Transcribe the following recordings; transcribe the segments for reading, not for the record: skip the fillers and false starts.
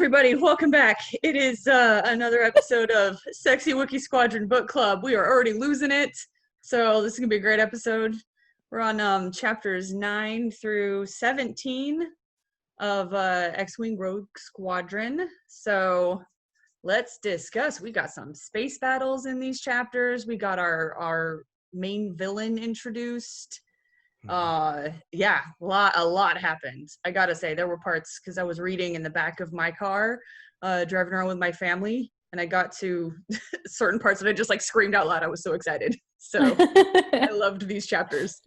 everybody. Welcome back. It is another episode of Sexy Wookiee Squadron Book Club. We are already losing it, so this is going to be a great episode. We're on chapters 9 through 17 of X-Wing Rogue Squadron. So let's discuss. We got some space battles in these chapters. We got our main villain introduced. Yeah, a lot happened. I gotta say, there were parts, because I was reading in the back of my car, driving around with my family, and I got to certain parts that I just like screamed out loud. I was so excited. So I loved these chapters.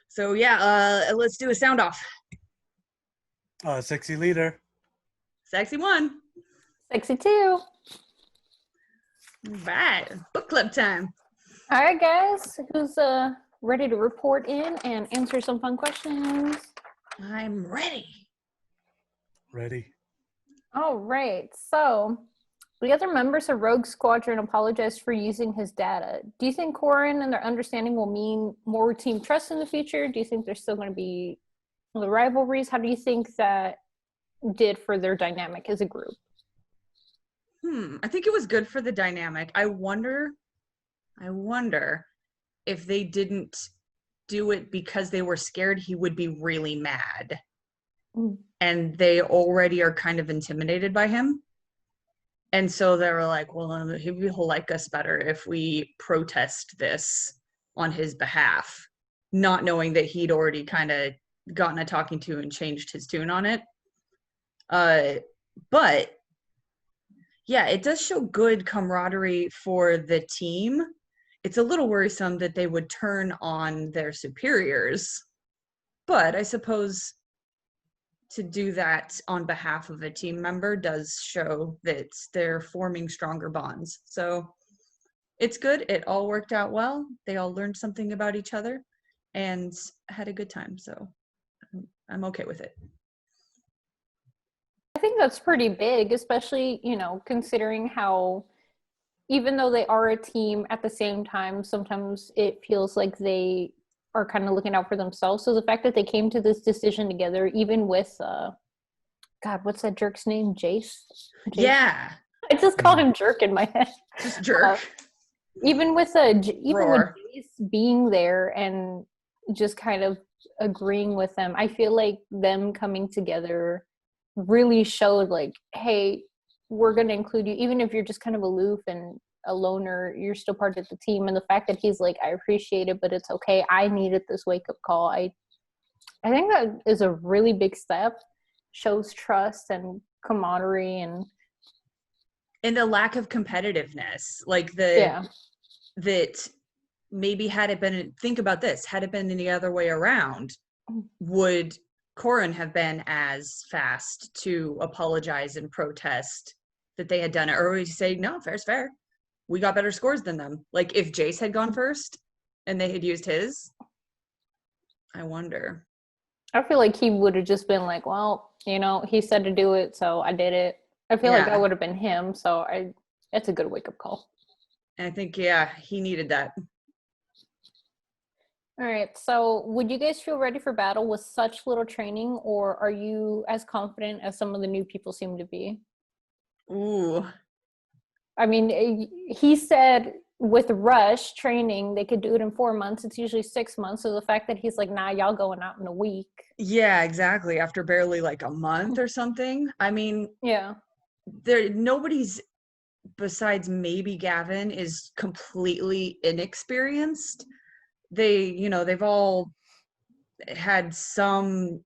So yeah, let's do a sound off. Sexy leader. Sexy 1. Sexy 2. Right, book club time. All right, guys, who's ready to report in and answer some fun questions? I'm ready. Ready. All right, so the other members of Rogue Squadron apologized for using his data. Do you think Corin and their understanding will mean more team trust in the future? Do you think there's still going to be the rivalries? How do you think that did for their dynamic as a group? I think it was good for the dynamic. I wonder if they didn't do it because they were scared he would be really mad. And they already are kind of intimidated by him. And so they were like, well, he'll like us better if we protest this on his behalf, not knowing that he'd already kind of gotten a talking to and changed his tune on it. But yeah, it does show good camaraderie for the team. It's a little worrisome that they would turn on their superiors, but I suppose to do that on behalf of a team member does show that they're forming stronger bonds. So it's good. It all worked out well. They all learned something about each other and had a good time. So I'm okay with it. I think that's pretty big, especially, considering how even though they are a team, at the same time, sometimes it feels like they are kind of looking out for themselves. So the fact that they came to this decision together, even with, God, what's that jerk's name? Jace? Yeah. I just call him Jerk in my head. Just Jerk. Even with Jace being there and just kind of agreeing with them, I feel like them coming together really showed like, hey, we're going to include you, even if you're just kind of aloof and a loner, you're still part of the team. And the fact that he's like, I appreciate it, but it's okay. I needed this wake up call. I think that is a really big step, shows trust and camaraderie and a lack of competitiveness. Like that maybe had it been the other way around, would Corin have been as fast to apologize and protest that they had done it, or would he say, no, fair's fair, we got better scores than them? Like if Jace had gone first and they had used his, I wonder. I feel like he would have just been like, well, he said to do it, so I did it. I feel like that would have been him, so it's a good wake-up call. And I think, he needed that. All right, so would you guys feel ready for battle with such little training, or are you as confident as some of the new people seem to be? Ooh. I mean, he said with rush training, they could do it in 4 months. It's usually 6 months. So the fact that he's like, nah, y'all going out in a week. Yeah, exactly. After barely like a month or something. I mean, yeah, nobody's besides maybe Gavin is completely inexperienced. They've all had some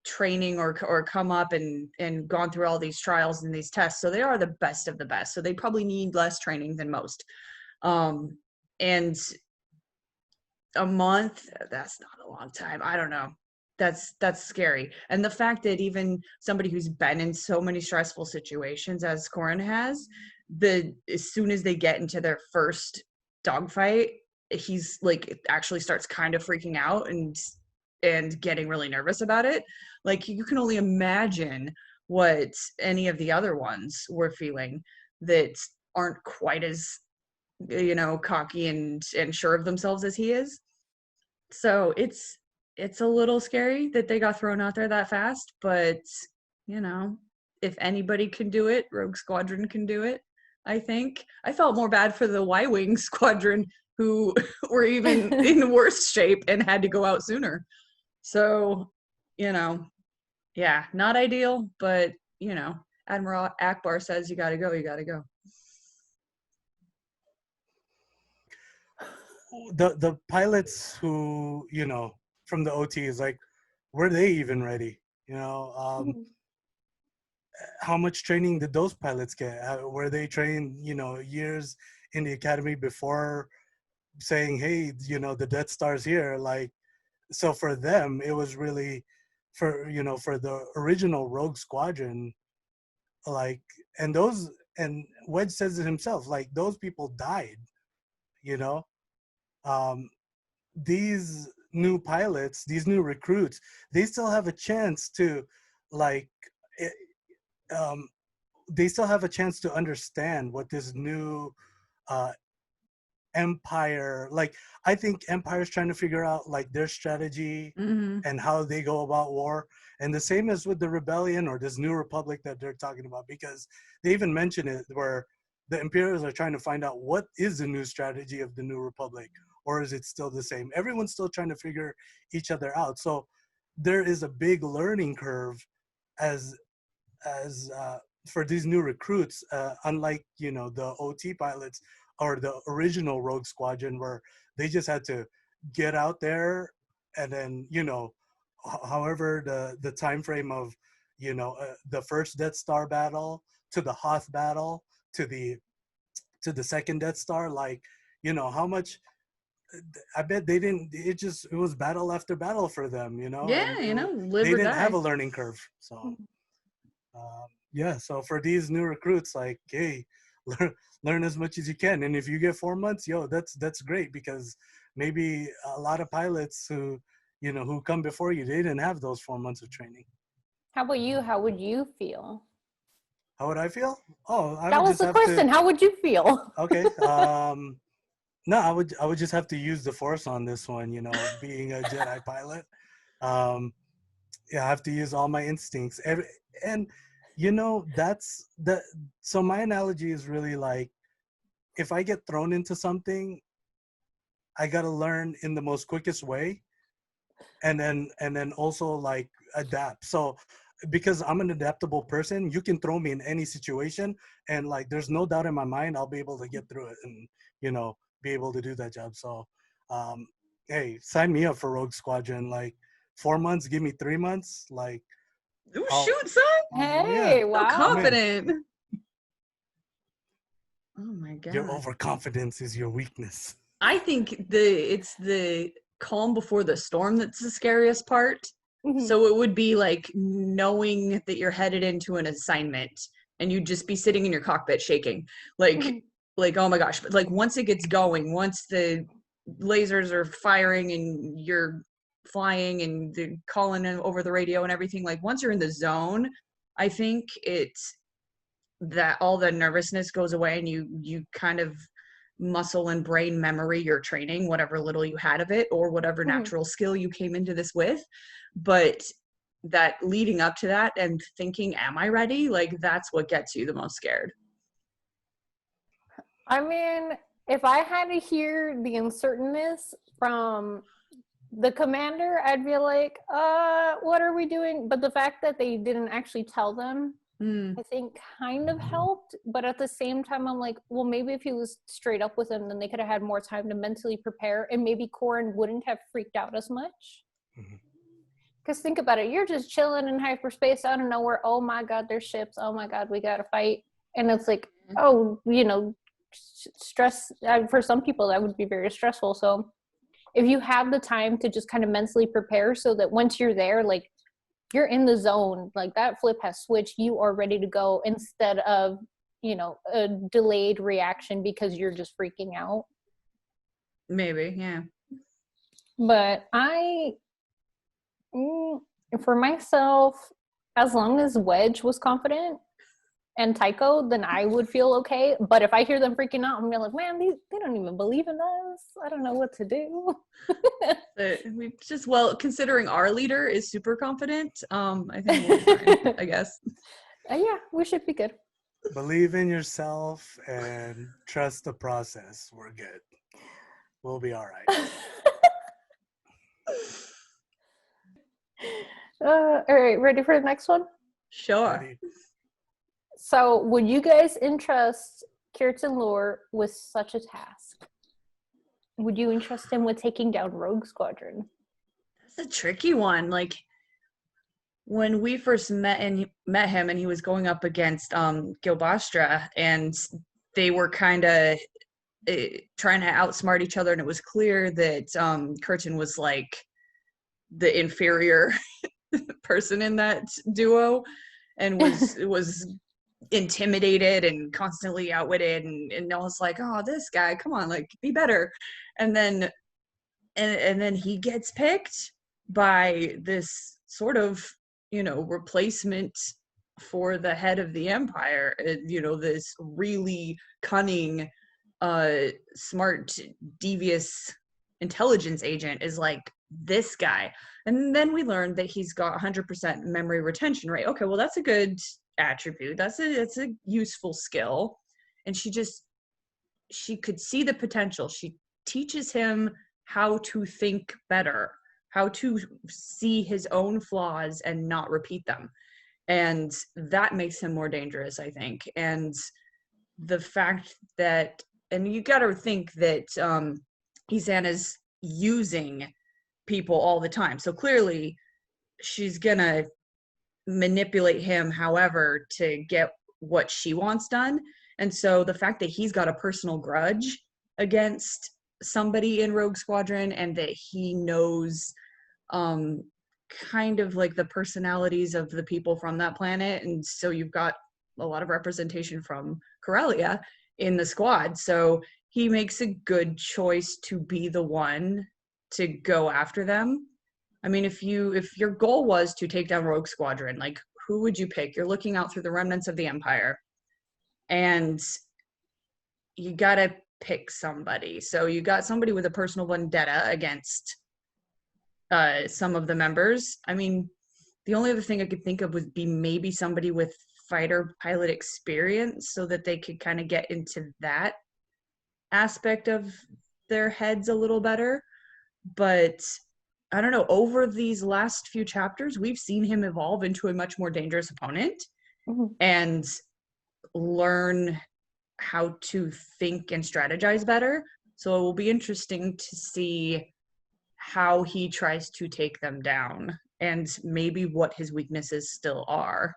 training or come up and gone through all these trials and these tests, so they are the best of the best, so they probably need less training than most. And a month, that's not a long time. I don't know, that's scary. And the fact that even somebody who's been in so many stressful situations as Corin has, as soon as they get into their first dogfight, he's like actually starts kind of freaking out and getting really nervous about it. Like you can only imagine what any of the other ones were feeling that aren't quite as cocky and sure of themselves as he is. So it's a little scary that they got thrown out there that fast, but you know, if anybody can do it, Rogue Squadron can do it, I think. I felt more bad for the Y-Wing Squadron, who were even in worse shape and had to go out sooner. So, you know, yeah, not ideal, but, you know, Admiral Akbar says you gotta go, you gotta go. The pilots who, you know, from the OTs, like, were they even ready? You know, how much training did those pilots get? Were they trained, you know, years in the academy before saying, hey, you know, the Death Star's here? Like, so for them, it was really, for, you know, for the original Rogue Squadron, like, and Wedge says it himself, like, those people died, you know. These new pilots, these new recruits, they still have a chance to, like, um, they still have a chance to understand what this new uh, empire, like, I think Empire's trying to figure out, like, their strategy and how they go about war. And the same as with the rebellion or this new republic that they're talking about, because they even mention it where the Imperials are trying to find out what is the new strategy of the new republic, or is it still the same? Everyone's still trying to figure each other out. So there is a big learning curve as for these new recruits, unlike, you know, the OT pilots or the original Rogue Squadron, where they just had to get out there and then, you know, however the time frame of, you know, the first Death Star battle to the Hoth battle to the second Death Star, like, you know, how much, I bet they didn't, it was battle after battle for them, you know. Yeah, And you know, live they or didn't die. have a learning curve. So yeah, so for these new recruits, like, hey, learn as much as you can. And if you get 4 months, yo, that's great, because maybe a lot of pilots who, you know, who come before you, they didn't have those 4 months of training. How about you? How would you feel? How would I feel? Oh, I That would was just the have question. to. How would you feel? Okay. No, I would just have to use the Force on this one. You know, being a Jedi pilot, yeah, I have to use all my instincts. And you know, that's the. So my analogy is really like, if I get thrown into something, I gotta learn in the most quickest way, and then also, like, adapt. So because I'm an adaptable person, you can throw me in any situation, and, like, there's no doubt in my mind I'll be able to get through it and, you know, be able to do that job. So hey, sign me up for Rogue Squadron. Like, 4 months, give me 3 months, like, Ooh, shoot, son. Yeah, Hey, So wow. confident. Oh my god. your overconfidence is your weakness. I think it's the calm before the storm that's the scariest part. So it would be like knowing that you're headed into an assignment and you'd just be sitting in your cockpit shaking. Like, oh my gosh. But like, once it gets going, once the lasers are firing and you're flying and they're calling in over the radio and everything, like, once you're in the zone, I think it's that all the nervousness goes away and you kind of muscle and brain memory your training, whatever little you had of it or whatever natural skill you came into this with. But that leading up to that and thinking, am I ready? Like, that's what gets you the most scared. I mean, if I had to hear the uncertainness from the commander, I'd be like, what are we doing? But the fact that they didn't actually tell them, I think kind of helped. But at the same time, I'm like, well, maybe if he was straight up with them, then they could have had more time to mentally prepare, and maybe Corin wouldn't have freaked out as much. Because think about it, you're just chilling in hyperspace out of nowhere. Oh my God, there's ships. Oh my God, we gotta fight. And it's like, oh, you know, stress. For some people, that would be very stressful. So if you have the time to just kind of mentally prepare so that once you're there, like, you're in the zone, like, that flip has switched, you are ready to go, instead of, you know, a delayed reaction because you're just freaking out. Maybe, yeah. But for myself, as long as Wedge was confident and Tycho, then I would feel okay. But if I hear them freaking out, I'm gonna be like, man, they don't even believe in us. I don't know what to do. We just, well, considering our leader is super confident, I think we'll be fine, I guess. Yeah, we should be good. Believe in yourself and trust the process. We're good. We'll be all right. All right, ready for the next one? Sure. Ready? So, would you guys entrust Kirtan Lore with such a task? Would you entrust him with taking down Rogue Squadron? That's a tricky one. Like, when we first met him and he was going up against Gilbastra, and they were kind of trying to outsmart each other, and it was clear that Curtin was like the inferior person in that duo, and was intimidated and constantly outwitted, and I was like, oh, this guy, come on, like, be better. And then he gets picked by this sort of, replacement for the head of the empire, this really cunning, smart, devious intelligence agent is like this guy. And then we learned that he's got 100% memory retention rate. Okay, well, that's a good attribute. That's a useful skill. And she could see the potential. She teaches him how to think better, how to see his own flaws and not repeat them. And that makes him more dangerous, I think. And the fact that, and you got to think that Izana's using people all the time. So clearly she's going to manipulate him, however, to get what she wants done. And so the fact that he's got a personal grudge against somebody in Rogue Squadron, and that he knows kind of like the personalities of the people from that planet, and so you've got a lot of representation from Corellia in the squad, so he makes a good choice to be the one to go after them. I mean, if your goal was to take down Rogue Squadron, like, who would you pick? You're looking out through the remnants of the Empire, and you gotta pick somebody. So you got somebody with a personal vendetta against some of the members. I mean, the only other thing I could think of would be maybe somebody with fighter pilot experience, so that they could kind of get into that aspect of their heads a little better. But I don't know, over these last few chapters, we've seen him evolve into a much more dangerous opponent, and learn how to think and strategize better. So it will be interesting to see how he tries to take them down, and maybe what his weaknesses still are.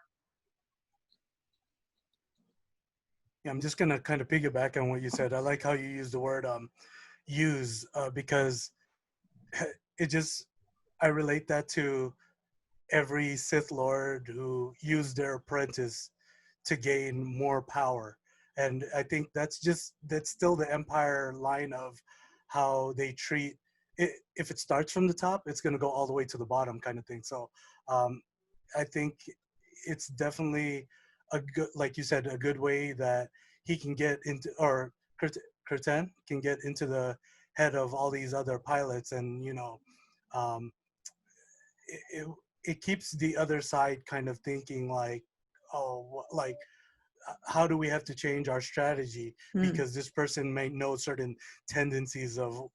Yeah, I'm just gonna kind of piggyback on what you said. I like how you use the word use, because it just, I relate that to every Sith Lord who used their apprentice to gain more power. And I think that's still the Empire line of how they treat it. If it starts from the top, it's going to go all the way to the bottom, kind of thing. So I think it's definitely a good, like you said, a good way that he can get into, or Curtin can get into the head of all these other pilots, and it keeps the other side kind of thinking like, oh, like, how do we have to change our strategy because this person may know certain tendencies of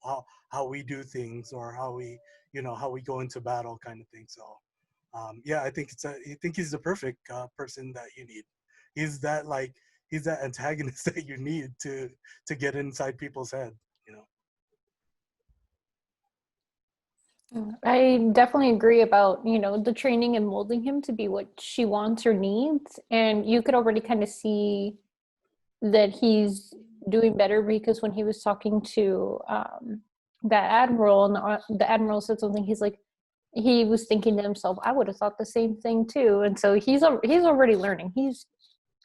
how we do things, or how we go into battle, kind of thing. So yeah, I think he's the perfect person that you need. He's that antagonist that you need to get inside people's head, I definitely agree about, the training and molding him to be what she wants or needs. And you could already kind of see that he's doing better, because when he was talking to that admiral, and the admiral said something, he's like, he was thinking to himself, I would have thought the same thing too. And so he's already learning. He's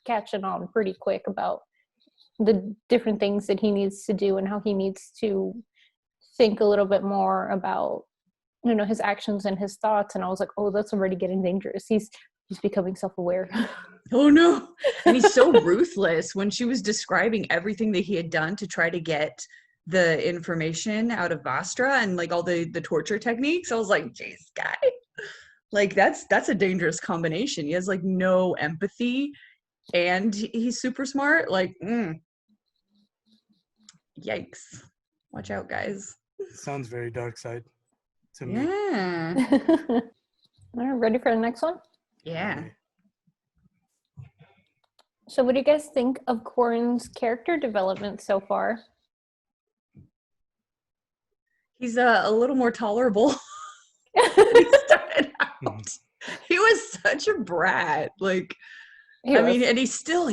catching on pretty quick about the different things that he needs to do, and how he needs to think a little bit more about his actions and his thoughts. And I was like, oh, that's already getting dangerous. He's he's becoming self-aware. Oh no. And he's so ruthless. When she was describing everything that he had done to try to get the information out of Vastra and like all the torture techniques, I was like, geez, guy. Like that's a dangerous combination. He has like no empathy and he's super smart. Like, yikes. Watch out, guys. Sounds very dark side to me. Yeah. All right, ready for the next one? Yeah. Okay. So what do you guys think of Corin's character development so far? He's a little more tolerable. He started out. He was such a brat. Like, and he still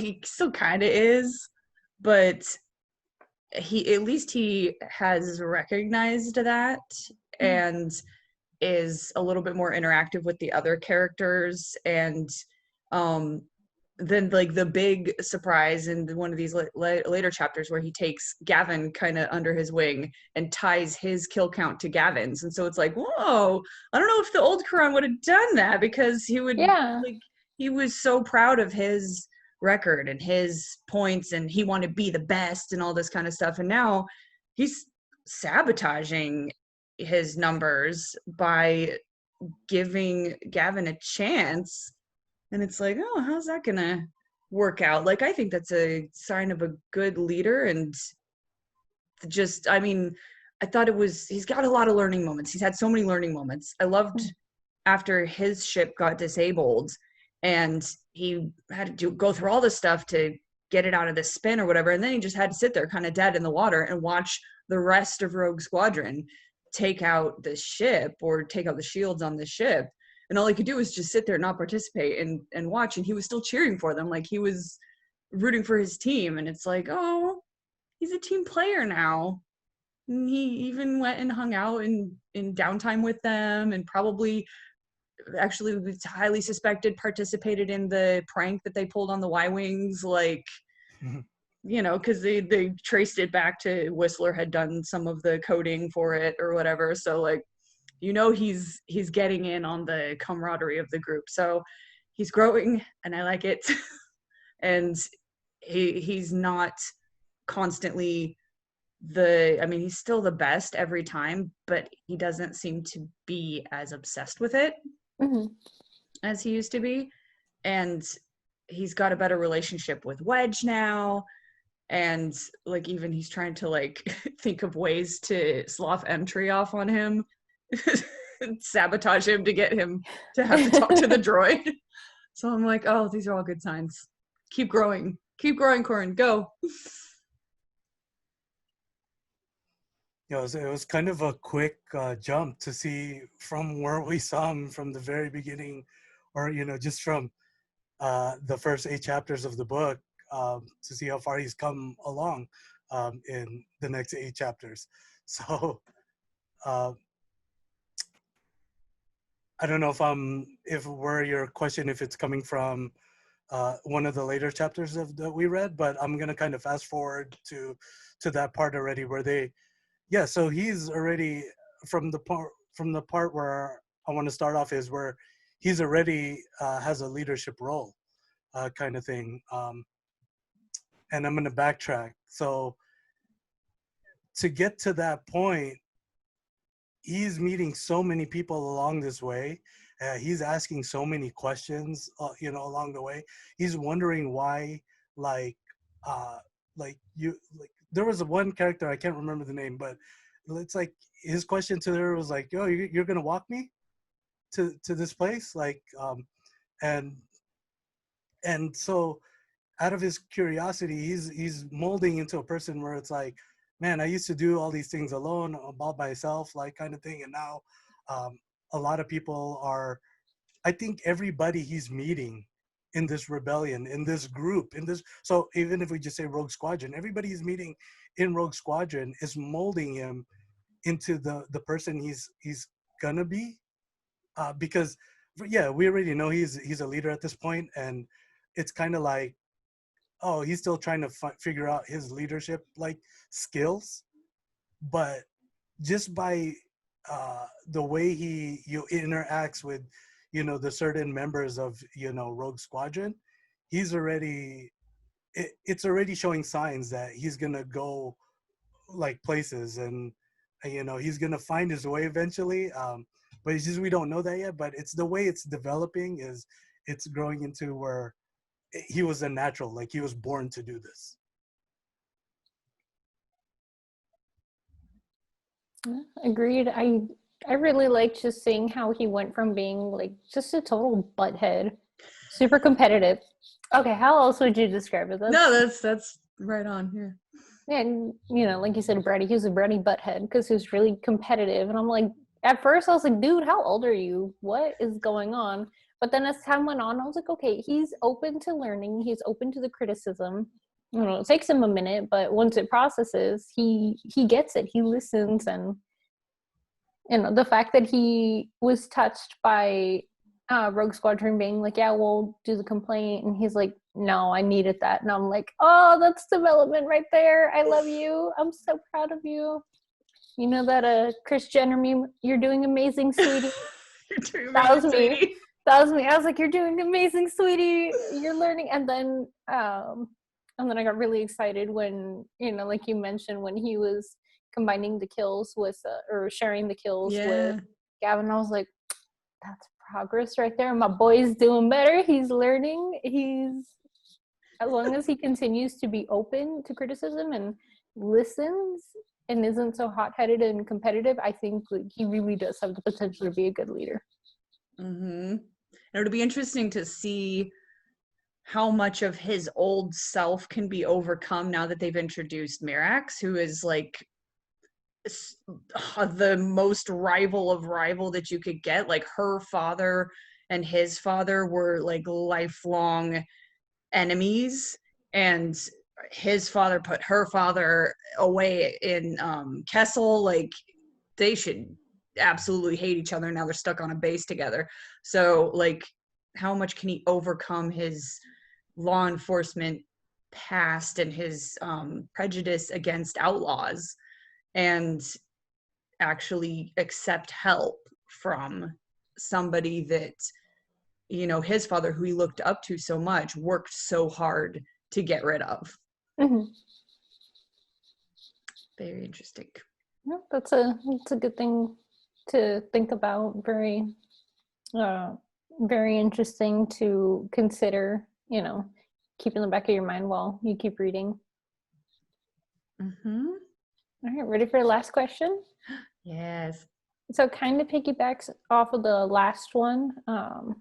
kind of is, but at least he has recognized that and is a little bit more interactive with the other characters. And then like the big surprise in one of these later chapters where he takes Gavin kind of under his wing and ties his kill count to Gavin's. And so it's like, whoa, I don't know if the old Quran would have done that, because he would, like, he was so proud of his record and his points and he wanted to be the best and all this kind of stuff. And now he's sabotaging his numbers by giving Gavin a chance. And it's like, oh, how's that gonna work out? Like, I think that's a sign of a good leader. And just, I mean, I thought he's got a lot of learning moments. He's had so many learning moments. I loved after his ship got disabled and he had to go through all this stuff to get it out of the spin or whatever. And then he just had to sit there kind of dead in the water and watch the rest of Rogue Squadron take out the ship or take out the shields on the ship. And all he could do was just sit there and not participate and watch. And he was still cheering for them. Like, he was rooting for his team. And it's like, oh, he's a team player now. And he even went and hung out in downtime with them, and probably actually was highly suspected participated in the prank that they pulled on the Y-Wings. Like, you know, because they traced it back to Whistler had done some of the coding for it or whatever. So, like, you know, he's getting in on the camaraderie of the group. So he's growing and I like it. And he's not constantly he's still the best every time, but he doesn't seem to be as obsessed with it as he used to be. And he's got a better relationship with Wedge now. And like, even he's trying to like think of ways to slough entry off on him. Sabotage him to get him to have to talk to the droid. So I'm like, oh, these are all good signs. Keep growing, Corin, go. Yeah, it was kind of a quick jump to see from where we saw him from the very beginning, or, you know, just from the first 8 chapters of the book, to see how far he's come along in the next 8 chapters. So I don't know if your question, if it's coming from one of the later chapters that we read, but I'm gonna kind of fast forward to that part already where so he's already from the part where I want to start off is where he's already has a leadership role kind of thing, and I'm gonna backtrack. So to get to that point, he's meeting so many people along this way. He's asking so many questions, you know, along the way. He's wondering why, there was one character, I can't remember the name, but it's like his question to her was like, "Yo, you're gonna walk me to this place?" Like, and so out of his curiosity, he's molding into a person where it's like, man, I used to do all these things alone, all by myself, like kind of thing. And now a lot of people I think everybody he's meeting in this rebellion, in this group, so even if we just say Rogue Squadron, everybody he's meeting in Rogue Squadron is molding him into the person he's gonna be. Because, yeah, we already know he's a leader at this point, and it's kind of like, oh, he's still trying to figure out his leadership like skills, but just by the way he interacts with the certain members of, Rogue Squadron, he's already, it's already showing signs that he's going to go like places, and, he's going to find his way eventually. But it's just, we don't know that yet, but it's the way it's developing is it's growing into where he was a natural, like he was born to do this. Agreed. I really liked just seeing how he went from being like just a total butthead, super competitive. Okay, how else would you describe it? That's right on here. And like you said, bratty. He was a bratty butthead because he was really competitive. And I'm like, at first I was like, dude, how old are you? What is going on? But then as time went on, I was like, okay, he's open to learning. He's open to the criticism. It takes him a minute, but once it processes, he gets it. He listens, and the fact that he was touched by Rogue Squadron being like, yeah, we'll do the complaint, and he's like, no, I needed that. And I'm like, oh, that's development right there. I love you. I'm so proud of you. You know that Chris Jenner meme, you're doing amazing, sweetie. That was me. I was like, you're doing amazing, sweetie. You're learning. And then I got really excited when, like you mentioned, when he was combining the kills with, or sharing the kills with Gavin. I was like, that's progress right there. My boy's doing better. He's learning. As long as he continues to be open to criticism and listens and isn't so hot-headed and competitive, I think he really does have the potential to be a good leader. Mm-hmm. And it'll be interesting to see how much of his old self can be overcome now that they've introduced Mirax, who is like the most rival of rival that you could get. Like, her father and his father were like lifelong enemies, and his father put her father away in Kessel. Like, they should absolutely hate each other. Now they're stuck on a base together. So like, how much can he overcome his law enforcement past and his prejudice against outlaws and actually accept help from somebody that, his father, who he looked up to so much, worked so hard to get rid of. Mm-hmm. Very interesting. Yeah, that's a good thing to think about. Very very interesting to consider, keep in the back of your mind while you keep reading. Mm-hmm. All right, ready for the last question? Yes. So it kind of piggybacks off of the last one, or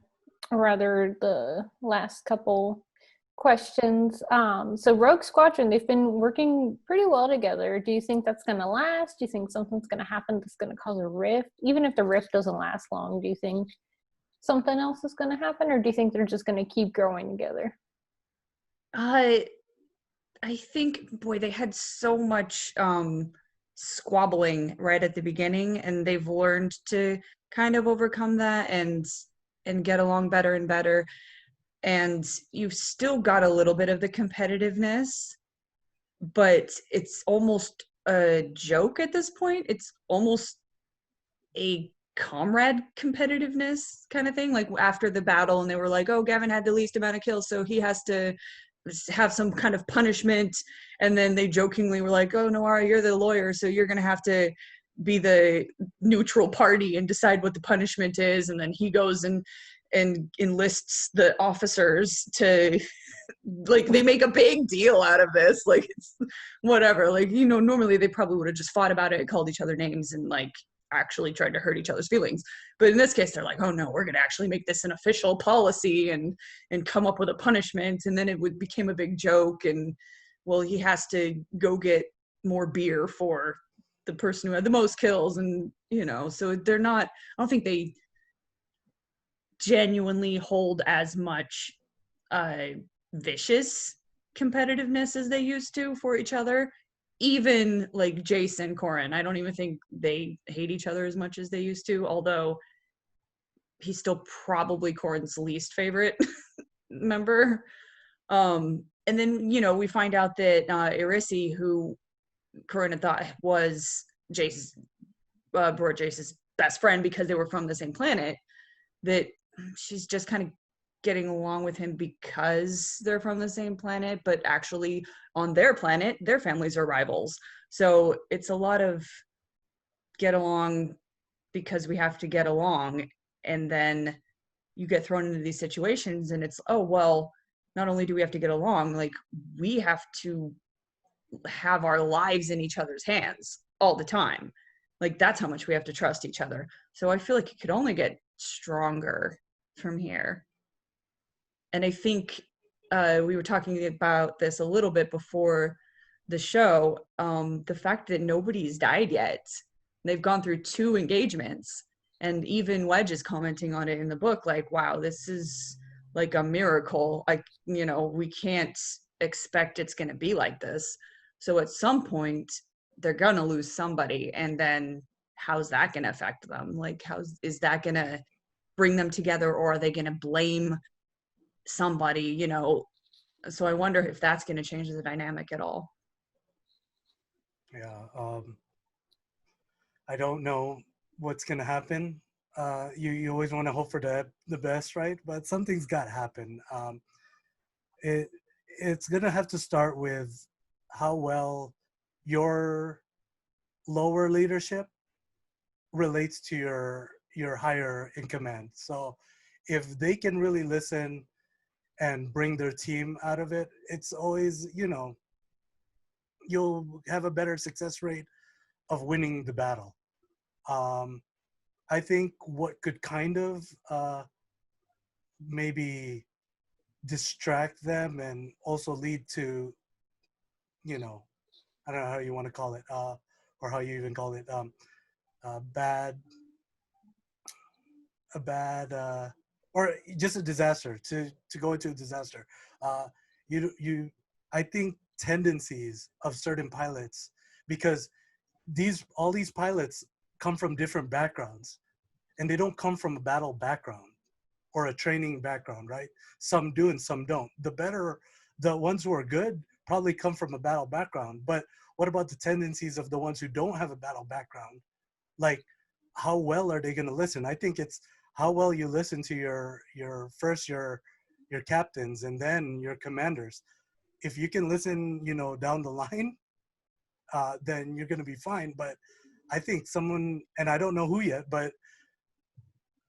rather the last couple questions. So Rogue Squadron, they've been working pretty well together. Do you think that's going to last? Do you think something's going to happen that's going to cause a rift? Even if the rift doesn't last long, do you think something else is going to happen, or do you think they're just going to keep growing together? I think, boy, they had so much squabbling right at the beginning, and they've learned to kind of overcome that and get along better and better. And you've still got a little bit of the competitiveness, but it's almost a joke at this point. It's almost a comrade competitiveness kind of thing. Like, after the battle, and they were like, oh, Gavin had the least amount of kills, so he has to have some kind of punishment. And then they jokingly were like, oh, Noara, you're the lawyer, so you're going to have to be the neutral party and decide what the punishment is. And then he goes and enlists the officers to, like, they make a big deal out of this. Like, it's whatever. Like, normally they probably would have just fought about it, called each other names, and like actually tried to hurt each other's feelings. But in this case, they're like, oh no, we're going to actually make this an official policy and come up with a punishment. And then it became a big joke. And, well, he has to go get more beer for the person who had the most kills. And, so they're not, I don't think they genuinely hold as much vicious competitiveness as they used to for each other. Even like Jace and Corrin, I don't even think they hate each other as much as they used to, although he's still probably Corrin's least favorite member. And then, we find out that Irisi, who Corrin had thought was Jace's best friend because they were from the same planet, that she's just kind of getting along with him because they're from the same planet, but actually on their planet, their families are rivals. So it's a lot of get along because we have to get along. And then you get thrown into these situations and it's, oh, well, not only do we have to get along, like we have to have our lives in each other's hands all the time. Like that's how much we have to trust each other. So I feel like it could only get stronger from here. And I think we were talking about this a little bit before the show, the fact that nobody's died yet. They've gone through 2 engagements, and even Wedge is commenting on it in the book, like, wow, this is like a miracle. Like, you know, we can't expect it's going to be like this. So at some point, they're going to lose somebody. And then how's that going to affect them? Like, is that going to bring them together, or are they going to blame somebody, you know? So I wonder if that's going to change the dynamic at all. Yeah. I don't know what's going to happen. You always want to hope for the best, right? But something's got to happen. It's going to have to start with how well your lower leadership relates to your higher in command. So if they can really listen and bring their team out of it, it's always, you know, you'll have a better success rate of winning the battle. I think what could kind of maybe distract them and also lead to, you know, I don't know how you want to call it, or how you even call it, a bad, or just a disaster, to go into a disaster. I think tendencies of certain pilots, because all these pilots come from different backgrounds, and they don't come from a battle background or a training background, right? Some do and some don't. The ones who are good probably come from a battle background, but what about the tendencies of the ones who don't have a battle background? Like, how well are they going to listen? I think it's how well you listen to your captains and then your commanders. If you can listen, you know, down the line, then you're going to be fine. But I think someone, and I don't know who yet, but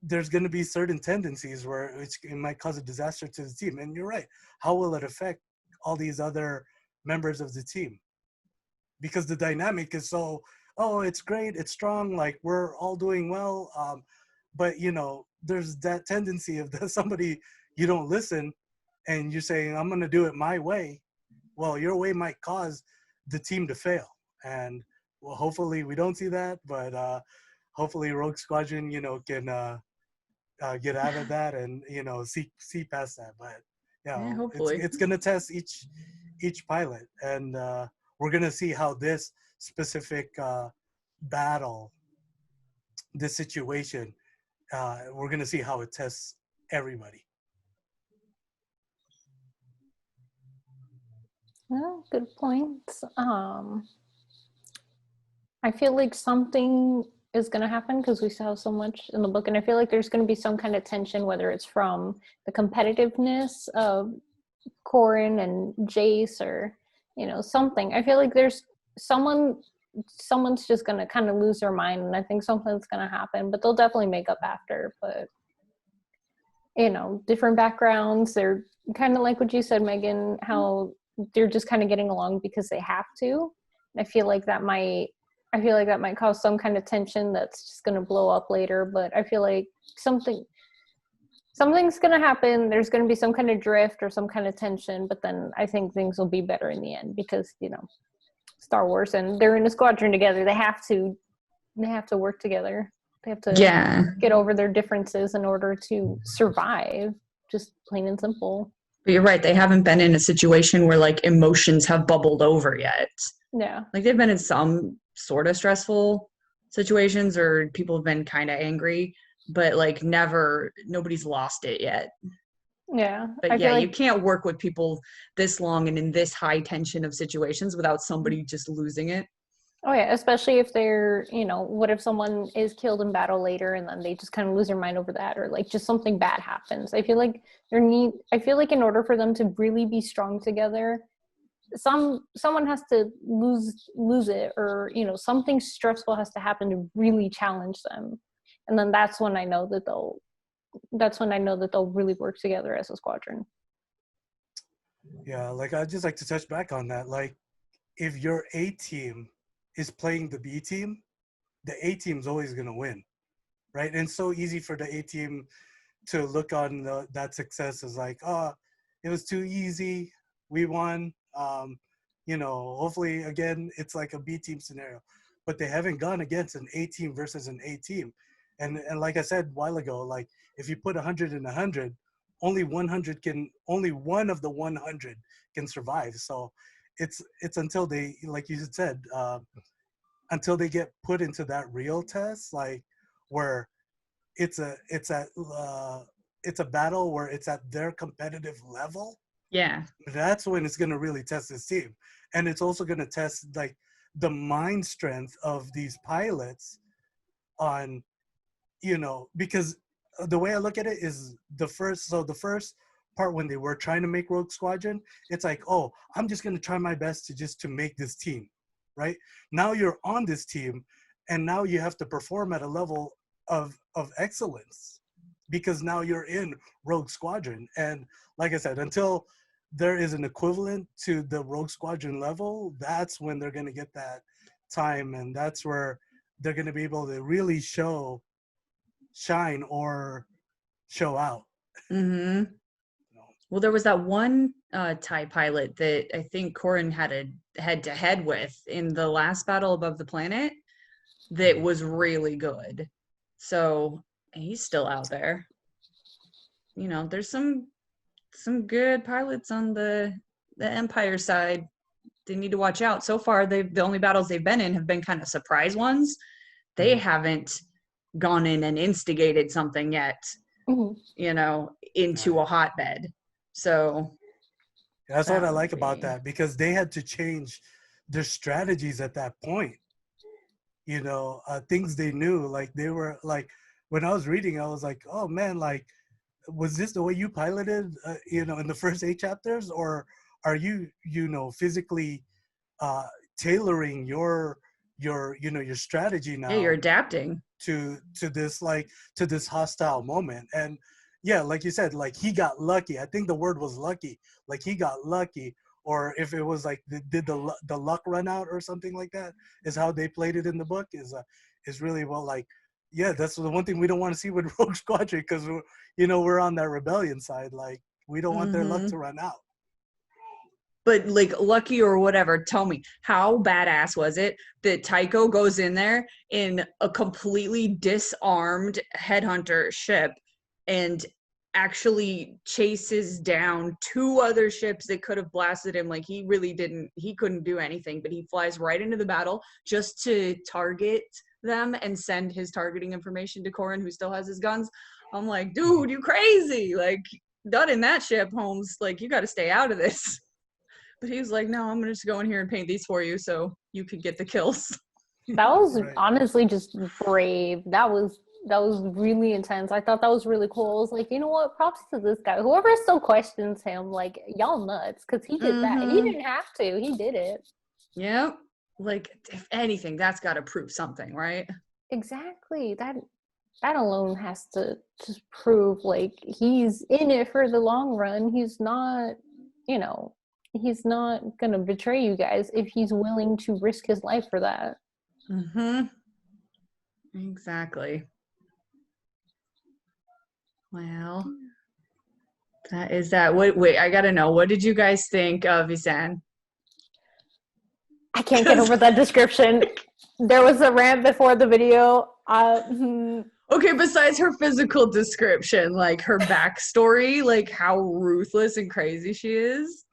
there's going to be certain tendencies where it might cause a disaster to the team. And you're right. How will it affect all these other members of the team? Because the dynamic is so, oh, it's great, it's strong, like we're all doing well. But, you know, there's that tendency of somebody, you don't listen and you're saying, I'm going to do it my way. Well, your way might cause the team to fail. And well, hopefully we don't see that, but hopefully Rogue Squadron, you know, can get out of that and, you know, see past that. But yeah, hopefully it's going to test each pilot, and we're going to see how this specific battle, this situation, we're going to see how it tests everybody. Well, good points. I feel like something is going to happen because we saw so much in the book, and I feel like there's going to be some kind of tension, whether it's from the competitiveness of Corin and Jace, or, you know, something. I feel like there's someone's just going to kind of lose their mind, and I think something's going to happen, but they'll definitely make up after. But, you know, different backgrounds, they're kind of like what you said, Megan, how they're just kind of getting along because they have to. I feel like that might cause some kind of tension that's just going to blow up later. But I feel like something's going to happen. There's going to be some kind of drift or some kind of tension, but then I think things will be better in the end because, you know, Star Wars, and they're in a squadron together. They have to work together. They have to get over their differences in order to survive, just plain and simple. But you're right. They haven't been in a situation where like emotions have bubbled over yet. Yeah. Like they've been in some sort of stressful situations or people have been kind of angry, but like nobody's lost it yet. Yeah. But yeah, you can't work with people this long and in this high tension of situations without somebody just losing it. Oh yeah, especially if they're, you know, what if someone is killed in battle later and then they just kind of lose their mind over that, or like just something bad happens. I feel like in order for them to really be strong together, someone has to lose it, or you know, something stressful has to happen to really challenge them. And then that's when I know that they'll really work together as a squadron. Yeah, like I'd just like to touch back on that. Like, if your A team is playing the B team, the A team's always gonna win, right? And it's so easy for the A team to look on that success as like, oh, it was too easy, we won. You know, hopefully again it's like a B team scenario, but they haven't gone against an A team versus an A team, and like I said a while ago, like if you put 100 and 100, only 100 can, only one of the 100 can survive. So it's until they, like you said, until they get put into that real test, like where it's a battle where it's at their competitive level. Yeah. That's when it's going to really test this team, and it's also going to test like the mind strength of these pilots on, you know, because the way I look at it is the first part when they were trying to make Rogue Squadron, it's like, oh, I'm just going to try my best to make this team, right? Now you're on this team, and now you have to perform at a level of excellence, because now you're in Rogue Squadron. And like I said, until there is an equivalent to the Rogue Squadron level, that's when they're going to get that time, and that's where they're going to be able to really shine or show out. Mm-hmm. Well, there was that one TIE pilot that I think Corrin had a head-to-head with in the last battle above the planet that was really good. So he's still out there. You know, there's some good pilots on the Empire side. They need to watch out. So far, the only battles they've been in have been kind of surprise ones. They haven't gone in and instigated something yet, you know, into a hotbed. So that's what I like about that, because they had to change their strategies at that point. You know, things they knew, like they were like, when I was reading, I was like, oh man, like, was this the way you piloted, you know, in the first 8 chapters, or are you, you know, physically tailoring your you know, your strategy now? Yeah, you're adapting to this, like, to this hostile moment. And yeah, like you said, like he got lucky. I think the word was lucky. Like he got lucky, or if it was like did the luck run out or something like that, is how they played it in the book. Is really, well, like, yeah, that's the one thing we don't want to see with Rogue Squadron, because you know, we're on that rebellion side. Like, we don't want their luck to run out. But like, lucky or whatever, tell me, how badass was it that Tycho goes in there in a completely disarmed headhunter ship and actually chases down 2 other ships that could have blasted him? Like, he couldn't do anything, but he flies right into the battle just to target them and send his targeting information to Corrin, who still has his guns. I'm like, dude, you crazy. Like, not in that ship, Holmes. Like, you got to stay out of this. But he was like, no, I'm going to just go in here and paint these for you so you could get the kills. That was honestly just brave. That was really intense. I thought that was really cool. I was like, you know what? Props to this guy. Whoever still questions him, like, y'all nuts, because he did that. He didn't have to. He did it. Yep. Like, if anything, that's got to prove something, right? Exactly. That alone has to just prove, like, he's in it for the long run. He's not, you know, he's not going to betray you guys if he's willing to risk his life for that. Exactly. Well, that is that. Wait, I gotta know, what did you guys think of Visan? I can't get over that description. There was a rant before the video. Okay, besides her physical description, like her backstory, like how ruthless and crazy she is.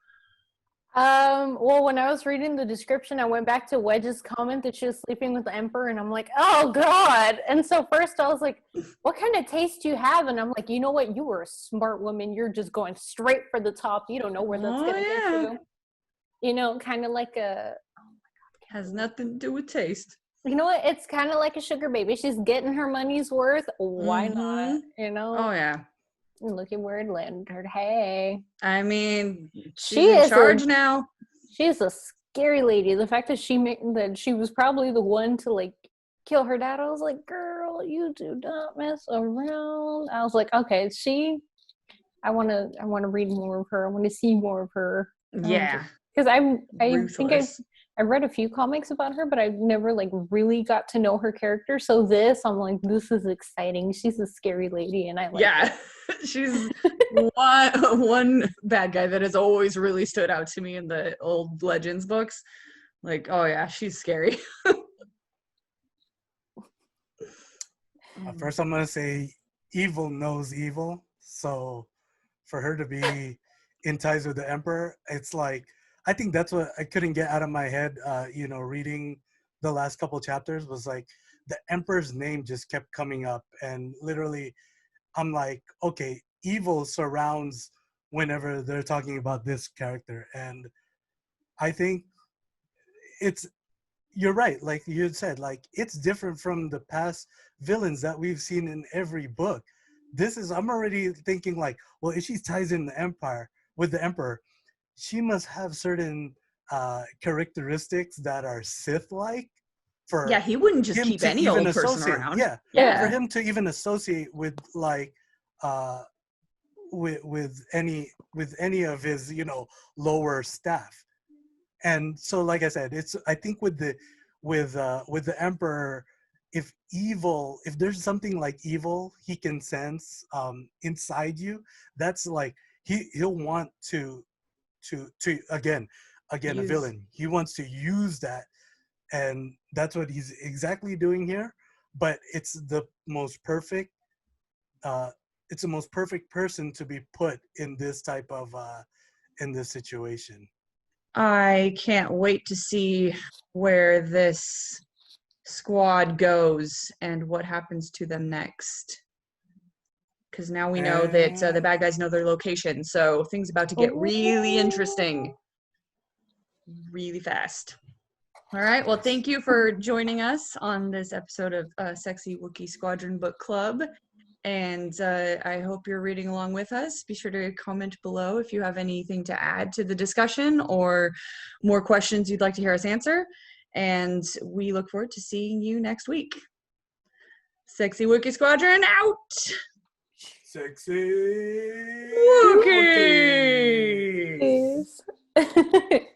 Well, when I was reading the description, I went back to Wedge's comment that she was sleeping with the Emperor, and I'm like, oh god. And so first I was like, what kind of taste do you have? And I'm like, you know what? You were a smart woman. You're just going straight for the top. You don't know where that's gonna get you. You know, kind of like a, oh my god, Has nothing to do with taste. You know what? It's kind of like a sugar baby. She's getting her money's worth. Why not? You know? Oh, yeah. Look at where it landed her. Hey. I mean, She she's in is charge now. She is a scary lady. The fact that she was probably the one to like kill her dad, I was like, girl, you do not mess around. I was like, okay, I want to read more of her. I want to see more of her. Yeah. Because I think Ruthless. I read a few comics about her, but I've never like really got to know her character. So I'm like, this is exciting. She's a scary lady, and I like Yeah. She's one bad guy that has always really stood out to me in the old Legends books. Like, oh yeah, she's scary. First, I'm gonna say evil knows evil. So, for her to be in ties with the Emperor, it's like I think that's what I couldn't get out of my head. Reading the last couple chapters was like the Emperor's name just kept coming up, and literally, I'm like, okay, evil surrounds whenever they're talking about this character, and I think you're right. Like you had said, like it's different from the past villains that we've seen in every book. I'm already thinking like, well, if she ties in the Empire with the Emperor, she must have certain characteristics that are Sith-like. Yeah, he wouldn't just keep any old person around. Yeah, for him to even associate with like with any of his lower staff. And so, like I said, I think with the Emperor, if there's something like evil he can sense inside you, that's like he'll want to again a villain. He wants to use that, and that's what he's exactly doing here. But it's the most perfect person to be put in this type of in this situation. I can't wait to see where this squad goes and what happens to them next. Because now we know that the bad guys know their location, so things about to get really interesting really fast. All right, well, thank you for joining us on this episode of Sexy Wookiee Squadron Book Club. And I hope you're reading along with us. Be sure to comment below if you have anything to add to the discussion or more questions you'd like to hear us answer. And we look forward to seeing you next week. Sexy Wookiee Squadron out! Sexy Wookiee! Wookiee!